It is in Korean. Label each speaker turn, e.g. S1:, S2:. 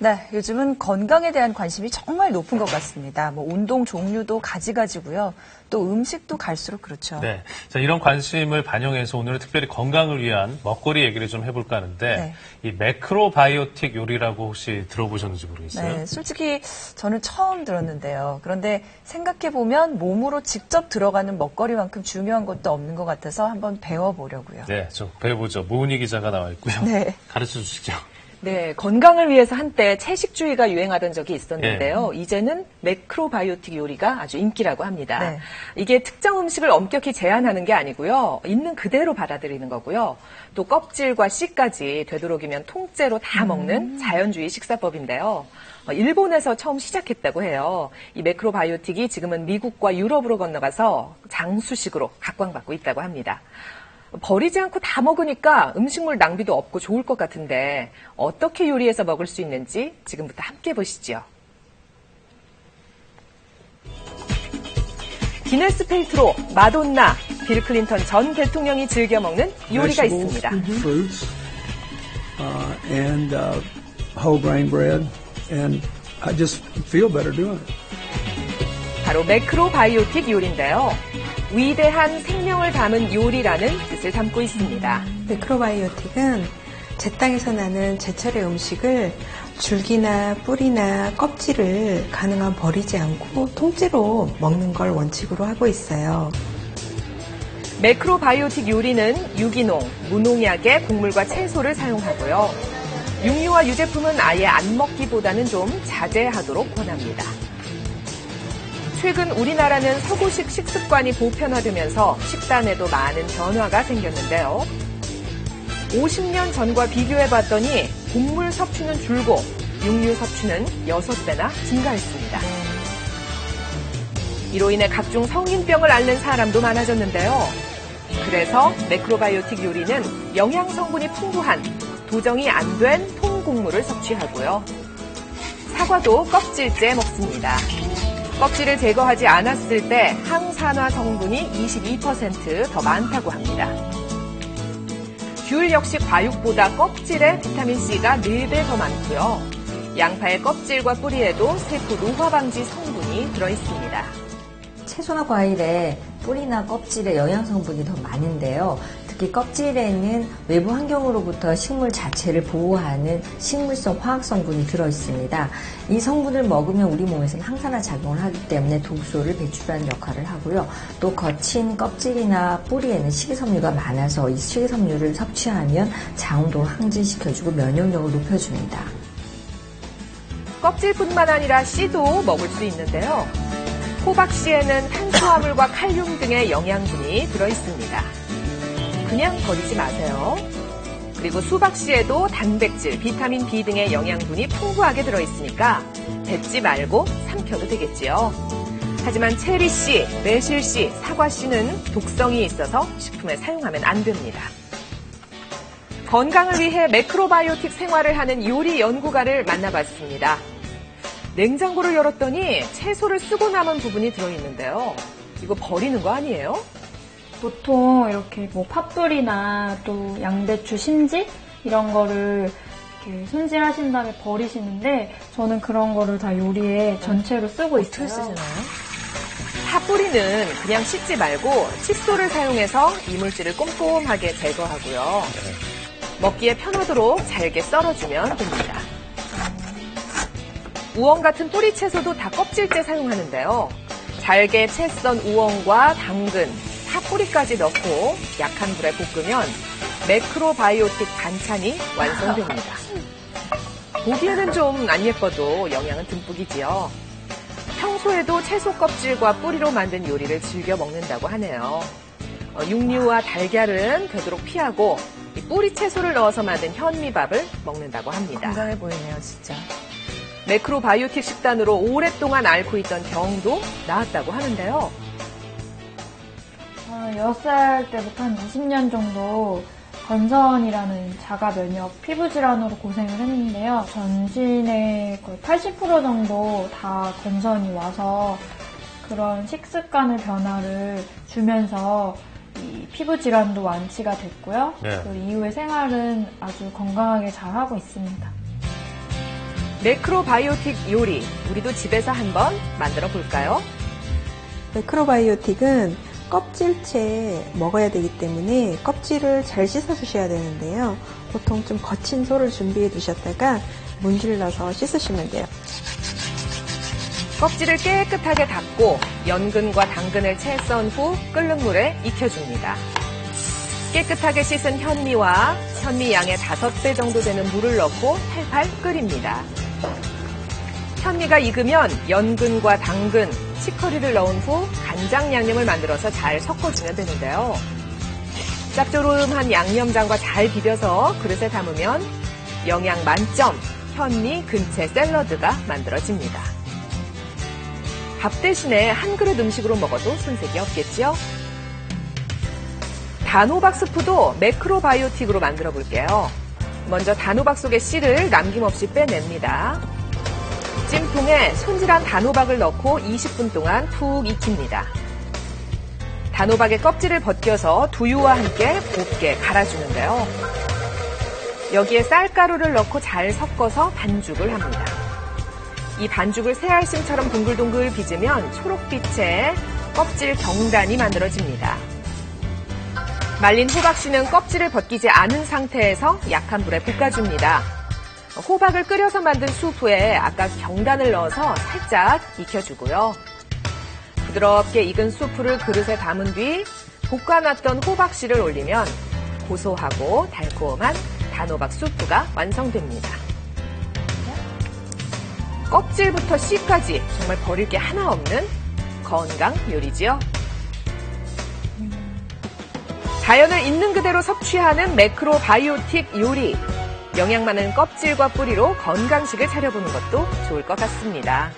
S1: 네, 요즘은 건강에 대한 관심이 정말 높은 것 같습니다. 운동 종류도 가지가지고요. 또 음식도 갈수록 그렇죠.
S2: 네, 자, 이런 관심을 반영해서 오늘은 특별히 건강을 위한 먹거리 얘기를 좀 해볼까 하는데
S1: 네.
S2: 이 매크로바이오틱 요리라고 혹시 들어보셨는지 모르겠어요.
S1: 네, 솔직히 저는 처음 들었는데요. 그런데 생각해보면 몸으로 직접 들어가는 먹거리만큼 중요한 것도 없는 것 같아서 한번 배워보려고요.
S2: 네, 저 배워보죠. 모은희 기자가 나와 있고요.
S1: 네.
S2: 가르쳐 주시죠.
S3: 네, 건강을 위해서 한때 채식주의가 유행하던 적이 있었는데요. 이제는 매크로바이오틱 요리가 아주 인기라고 합니다.
S1: 네.
S3: 이게 특정 음식을 엄격히 제한하는 게 아니고요. 있는 그대로 받아들이는 거고요. 또 껍질과 씨까지 되도록이면 통째로 다 먹는 자연주의 식사법인데요. 일본에서 처음 시작했다고 해요. 이 매크로바이오틱이 지금은 미국과 유럽으로 건너가서 장수식으로 각광받고 있다고 합니다. 버리지 않고 다 먹으니까 음식물 낭비도 없고 좋을 것 같은데 어떻게 요리해서 먹을 수 있는지 지금부터 함께 보시죠. 기네스 펠트로, 마돈나, 빌 클린턴 전 대통령이 즐겨 먹는 요리가 있습니다.
S4: Fruits, and whole grain bread, and I just feel better doing it.
S3: 바로 매크로바이오틱 요리인데요. 위대한 생명을 담은 요리라는 뜻을 담고 있습니다.
S5: 매크로바이오틱은 제 땅에서 나는 제철의 음식을 줄기나 뿌리나 껍질을 가능한 버리지 않고 통째로 먹는 걸 원칙으로 하고 있어요.
S3: 매크로바이오틱 요리는 유기농, 무농약의 곡물과 채소를 사용하고요. 육류와 유제품은 아예 안 먹기보다는 좀 자제하도록 권합니다. 최근 우리나라는 서구식 식습관이 보편화되면서 식단에도 많은 변화가 생겼는데요. 50년 전과 비교해봤더니 곡물 섭취는 줄고 육류 섭취는 6배나 증가했습니다. 이로 인해 각종 성인병을 앓는 사람도 많아졌는데요. 그래서 매크로바이오틱 요리는 영양 성분이 풍부한 도정이 안 된 통곡물을 섭취하고요. 사과도 껍질째 먹습니다. 껍질을 제거하지 않았을 때 항산화 성분이 22% 더 많다고 합니다. 귤 역시 과육보다 껍질에 비타민C가 4배 더 많고요. 양파의 껍질과 뿌리에도 세포 노화 방지 성분이 들어있습니다.
S6: 채소나 과일에 뿌리나 껍질에 영양 성분이 더 많은데요. 특히 껍질에는 외부 환경으로부터 식물 자체를 보호하는 식물성 화학 성분이 들어있습니다. 이 성분을 먹으면 우리 몸에서는 항산화 작용을 하기 때문에 독소를 배출하는 역할을 하고요. 또 거친 껍질이나 뿌리에는 식이섬유가 많아서 이 식이섬유를 섭취하면 장운동을 항진시켜주고 면역력을 높여줍니다.
S3: 껍질뿐만 아니라 씨도 먹을 수 있는데요. 호박씨에는 탄수화물과 칼륨 등의 영양분이 들어있습니다. 그냥 버리지 마세요. 그리고 수박씨에도 단백질, 비타민 B 등의 영양분이 풍부하게 들어있으니까 뱉지 말고 삼켜도 되겠지요. 하지만 체리씨, 매실씨, 사과씨는 독성이 있어서 식품에 사용하면 안 됩니다. 건강을 위해 매크로바이오틱 생활을 하는 요리 연구가를 만나봤습니다. 냉장고를 열었더니 채소를 쓰고 남은 부분이 들어있는데요. 이거 버리는 거 아니에요?
S7: 보통 이렇게 팥뿌리나 또 양배추 심지 이런 거를 이렇게 손질하신 다음에 버리시는데 저는 그런 거를 다 요리에 전체로 쓰고 있어요.
S1: 어떻게 쓰시나요?
S3: 팥뿌리는 그냥 씻지 말고 칫솔을 사용해서 이물질을 꼼꼼하게 제거하고요. 먹기에 편하도록 잘게 썰어주면 됩니다. 우엉 같은 뿌리 채소도 다 껍질째 사용하는데요. 잘게 채 썬 우엉과 당근, 팥뿌리까지 넣고 약한 불에 볶으면 매크로바이오틱 반찬이 완성됩니다. 보기에는 좀 안 예뻐도 영양은 듬뿍이지요. 평소에도 채소 껍질과 뿌리로 만든 요리를 즐겨 먹는다고 하네요. 육류와 달걀은 되도록 피하고 뿌리 채소를 넣어서 만든 현미밥을 먹는다고 합니다.
S1: 건강해 보이네요, 진짜.
S3: 매크로바이오틱 식단으로 오랫동안 앓고 있던 병도 나았다고 하는데요.
S7: 6살 때부터 한 20년 정도 건선이라는 자가 면역 피부 질환으로 고생을 했는데요. 전신의 거의 80% 정도 다 건선이 와서 그런 식습관의 변화를 주면서 이 피부 질환도 완치가 됐고요.
S2: 네.
S7: 그 이후의 생활은 아주 건강하게 잘 하고 있습니다.
S3: 매크로바이오틱 요리, 우리도 집에서 한번 만들어 볼까요?
S5: 매크로바이오틱은 껍질째 먹어야 되기 때문에 껍질을 잘 씻어 주셔야 되는데요. 보통 좀 거친 소를 준비해 두셨다가 문질러서 씻으시면 돼요.
S3: 껍질을 깨끗하게 닦고 연근과 당근을 채 썬 후 끓는 물에 익혀줍니다. 깨끗하게 씻은 현미와 현미 양의 5배 정도 되는 물을 넣고 팔팔 끓입니다. 현미가 익으면 연근과 당근, 치커리를 넣은 후 간장 양념을 만들어서 잘 섞어주면 되는데요. 짭조름한 양념장과 잘 비벼서 그릇에 담으면 영양 만점 현미 근채 샐러드가 만들어집니다. 밥 대신에 한 그릇 음식으로 먹어도 손색이 없겠지요? 단호박 스프도 매크로바이오틱으로 만들어 볼게요. 먼저 단호박 속의 씨를 남김없이 빼냅니다. 찜통에 손질한 단호박을 넣고 20분 동안 푹 익힙니다. 단호박의 껍질을 벗겨서 두유와 함께 곱게 갈아주는데요. 여기에 쌀가루를 넣고 잘 섞어서 반죽을 합니다. 이 반죽을 새알심처럼 동글동글 빚으면 초록빛의 껍질 경단이 만들어집니다. 말린 호박씨는 껍질을 벗기지 않은 상태에서 약한 불에 볶아줍니다. 호박을 끓여서 만든 수프에 아까 경단을 넣어서 살짝 익혀주고요. 부드럽게 익은 수프를 그릇에 담은 뒤 볶아놨던 호박씨를 올리면 고소하고 달콤한 단호박 수프가 완성됩니다. 껍질부터 씨까지 정말 버릴 게 하나 없는 건강 요리지요. 자연을 있는 그대로 섭취하는 매크로바이오틱 요리. 영양 많은 껍질과 뿌리로 건강식을 차려보는 것도 좋을 것 같습니다.